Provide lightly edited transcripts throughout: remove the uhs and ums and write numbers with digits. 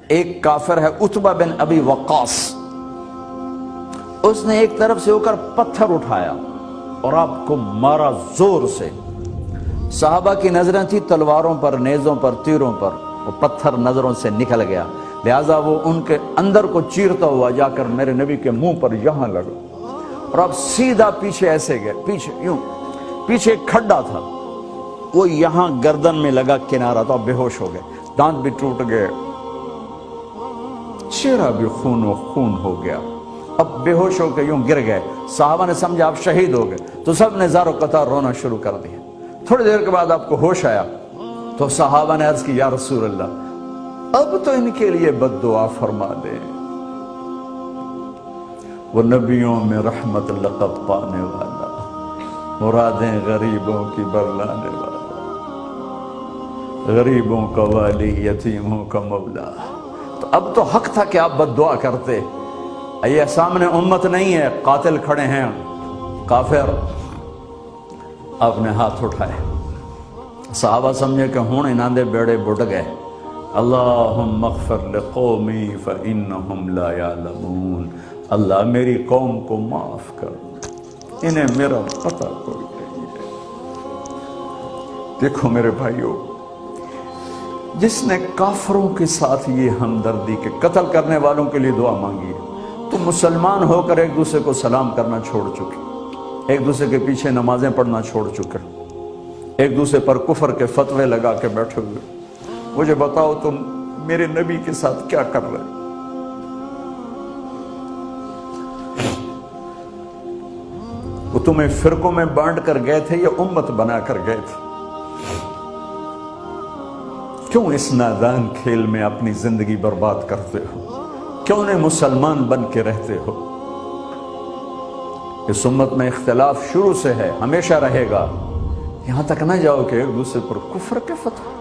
ایک کافر ہے عتبہ بن ابی وقاص، اس نے ایک طرف سے ہو کر پتھر اٹھایا اور آپ کو مارا زور سے۔ صحابہ کی نظریں تھی تلواروں پر، نیزوں پر، تیروں پر، وہ پتھر نظروں سے نکل گیا، لہذا وہ ان کے اندر کو چیرتا ہوا جا کر میرے نبی کے منہ پر یہاں لگا، اور آپ سیدھا پیچھے ایسے گئے، پیچھے یوں، پیچھے ایک کھڈا تھا، وہ یہاں گردن میں لگا، کنارہ تھا، بے ہوش ہو گئے، دانت بھی ٹوٹ گئے، چہرہ بھی خون و خون ہو گیا، اب بے ہوش ہو کے یوں گر گئے۔ صحابہ نے سمجھا آپ شہید ہو گئے، تو سب نے زار و قطار رونا شروع کر دیا۔ تھوڑی دیر کے بعد آپ کو ہوش آیا تو صحابہ نے عرض کی یا رسول اللہ اب تو ان کے لیے بد دعا فرما دیں، وہ نبیوں میں رحمت لقب پانے والا، مرادیں غریبوں کی برلانے والا، غریبوں کا والی، یتیموں کا مولا۔ تو اب تو حق تھا کہ آپ بد دعا کرتے۔ یہ سامنے امت نہیں ہے، قاتل کھڑے ہیں، کافر۔ آپ نے ہاتھ اٹھائے، صحابہ سمجھے کہ ہوں انہاں دے بیڑے بڑھ گئے۔ اللہم اغفر لقومی فإنہم لا یعلمون، اللہ میری قوم کو معاف کر، انہیں میرا پتہ کوئی نہیں ہے۔ دیکھو میرے بھائیو، جس نے کافروں کے ساتھ یہ ہمدردی کے قتل کرنے والوں کے لیے دعا مانگی ہے، تو مسلمان ہو کر ایک دوسرے کو سلام کرنا چھوڑ چکے، ایک دوسرے کے پیچھے نمازیں پڑھنا چھوڑ چکے، ایک دوسرے پر کفر کے فتوے لگا کے بیٹھے ہوئے۔ مجھے بتاؤ تم میرے نبی کے ساتھ کیا کر رہے؟ وہ تمہیں فرقوں میں بانٹ کر گئے تھے یا امت بنا کر گئے تھے؟ کیوں اس نادان کھیل میں اپنی زندگی برباد کرتے ہو؟ کیوں نہیں مسلمان بن کے رہتے ہو؟ اس امت میں اختلاف شروع سے ہے، ہمیشہ رہے گا، یہاں تک نہ جاؤ کہ ایک دوسرے پر کفر کے فتوے۔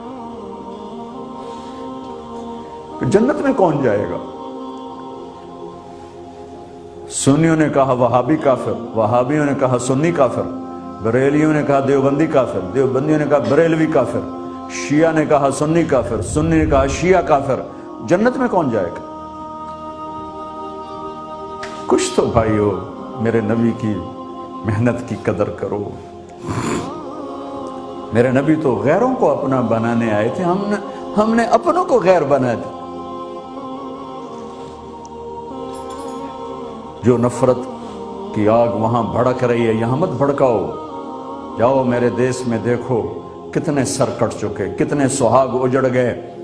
جنت میں کون جائے گا؟ سنیوں نے کہا وہابی کافر، وہابیوں نے کہا سنی کافر، بریلیوں نے کہا دیوبندی کافر، دیوبندیوں نے کہا بریلوی کافر، شیعہ نے کہا سنی کافر، سنی نے کہا شیعہ کافر۔ جنت میں کون جائے گا؟ کچھ تو بھائیو میرے نبی کی محنت کی قدر کرو۔ میرے نبی تو غیروں کو اپنا بنانے آئے تھے، ہم نے اپنوں کو غیر بنا دیا۔ جو نفرت کی آگ وہاں بھڑک رہی ہے، یہاں مت بھڑکاؤ۔ جاؤ میرے دیس میں دیکھو کتنے سر کٹ چکے، کتنے سہاگ اجڑ گئے،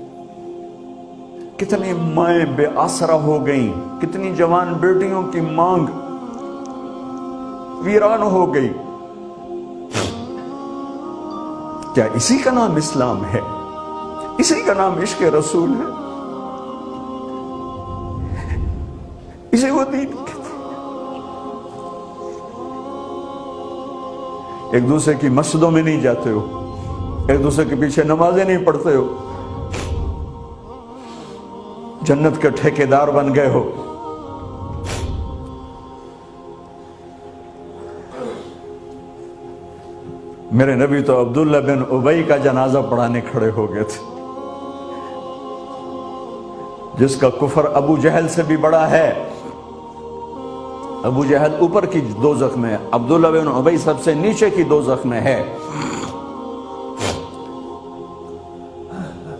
کتنی مائیں بے آسرا ہو گئیں، کتنی جوان بیٹیوں کی مانگ ویران ہو گئی۔ کیا اسی کا نام اسلام ہے؟ اسی کا نام عشق رسول ہے؟ اسے وہ دین کہتے ہیں؟ ایک دوسرے کی مسجدوں میں نہیں جاتے ہو، ایک دوسرے کے پیچھے نمازیں نہیں پڑھتے ہو، جنت کے ٹھیکیدار بن گئے ہو۔ میرے نبی تو عبداللہ بن ابی کا جنازہ پڑھانے کھڑے ہو گئے تھے، جس کا کفر ابو جہل سے بھی بڑا ہے۔ ابو جہل اوپر کی دوزخ میں ہے، عبداللہ بن ابی سب سے نیچے کی دوزخ میں ہے۔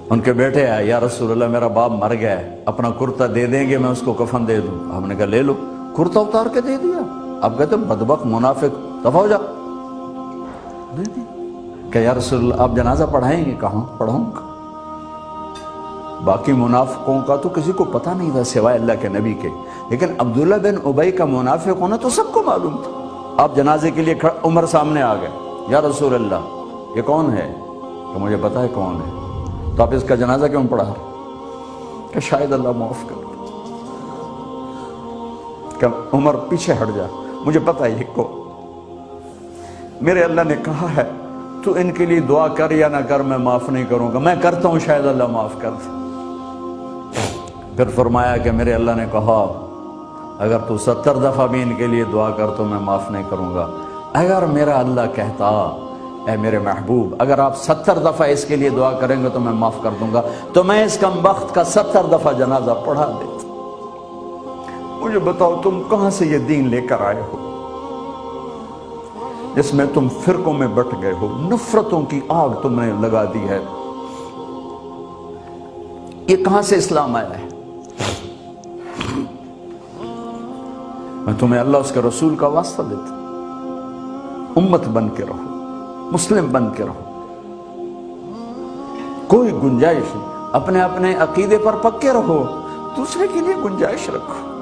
ان کے بیٹے آئے، یا رسول اللہ میرا باپ مر گیا ہے، اپنا کرتا دے دیں گے، میں اس کو کفن دے دوں۔ ہم نے کہا لے لو، کرتا اتار کے دے دیا۔ اب کہتے بدبخت منافق دفع ہو جا، دے دی۔ کہ یا رسول اللہ آپ جنازہ پڑھائیں گے؟ کہاں پڑھوں گا؟ باقی منافقوں کا تو کسی کو پتہ نہیں تھا سوائے اللہ کے نبی کے، لیکن عبداللہ بن ابی کا منافق ہونا تو سب کو معلوم تھا۔ آپ جنازے کے لیے عمر سامنے آ گئے، یا رسول اللہ یہ کون ہے؟ کہ مجھے پتہ ہے کون ہے، تو آپ اس کا جنازہ کیوں پڑھا؟ کہ شاید اللہ معاف کر۔ کہ عمر پیچھے ہٹ جا، مجھے پتہ ہے یہ کو، میرے اللہ نے کہا ہے تو ان کے لیے دعا کر یا نہ کر، میں معاف نہیں کروں گا، میں کرتا ہوں شاید اللہ معاف کر دے۔ پھر فرمایا کہ میرے اللہ نے کہا اگر تو 70 دفعہ بھی ان کے لیے دعا کر تو میں معاف نہیں کروں گا۔ اگر میرا اللہ کہتا اے میرے محبوب اگر آپ 70 دفعہ اس کے لیے دعا کریں گے تو میں معاف کر دوں گا، تو میں اس کم بخت کا 70 دفعہ جنازہ پڑھا دیتا۔ مجھے بتاؤ تم کہاں سے یہ دین لے کر آئے ہو جس میں تم فرقوں میں بٹ گئے ہو، نفرتوں کی آگ تم نے لگا دی ہے، یہ کہاں سے اسلام آیا ہے؟ میں تمہیں اللہ اس کے رسول کا واسطہ دیتا ہوں، امت بن کے رہو، مسلم بن کے رہو، کوئی گنجائش نہیں، اپنے اپنے عقیدے پر پکے رہو، دوسرے کے لیے گنجائش رکھو۔